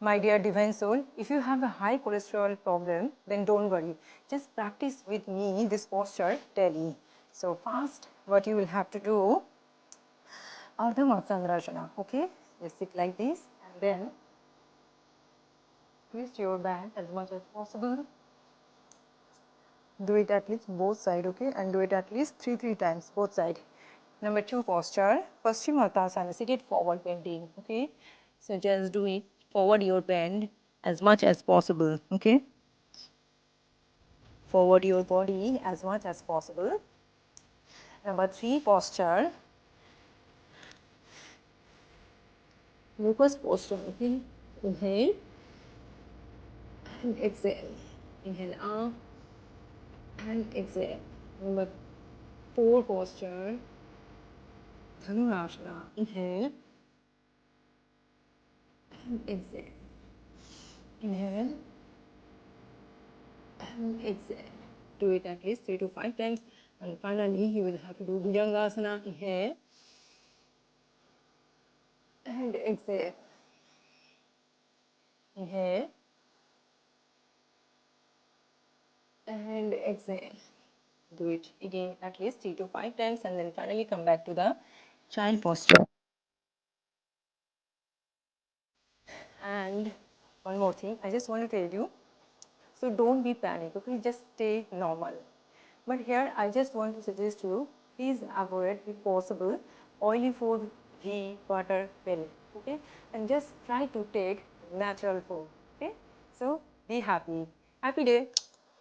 My dear divine soul, if you have a high cholesterol problem, then don't worry. Just practice with me this posture daily. So first, what you will have to do, Ardha Matsandrasana, okay? Just sit like this and then twist your back as much as possible. Do it at least both sides, okay? And do it at least three times, both sides. Number 2 posture, Paschimottanasana, seated forward bending, okay? So just do it forward your bend as much as possible, okay? Forward your body as much as possible. Number 3 posture, locust posture, okay? Inhale and exhale. Inhale up and exhale. Number 4 posture, Dhanurasana. Inhale and exhale. Inhale and exhale. Do it at least 3 to 5 times. And finally, you will have to do Bhujangasana. Inhale and exhale. Inhale and exhale. Do it again at least 3 to 5 times and then finally come back to the child posture. And one more thing, I just want to tell you, so don't be panic, okay? Just stay normal. But here I just want to suggest you, please avoid if possible oily food, ghee, butter, milk, okay? And just try to take natural food, okay? So be happy. Happy day.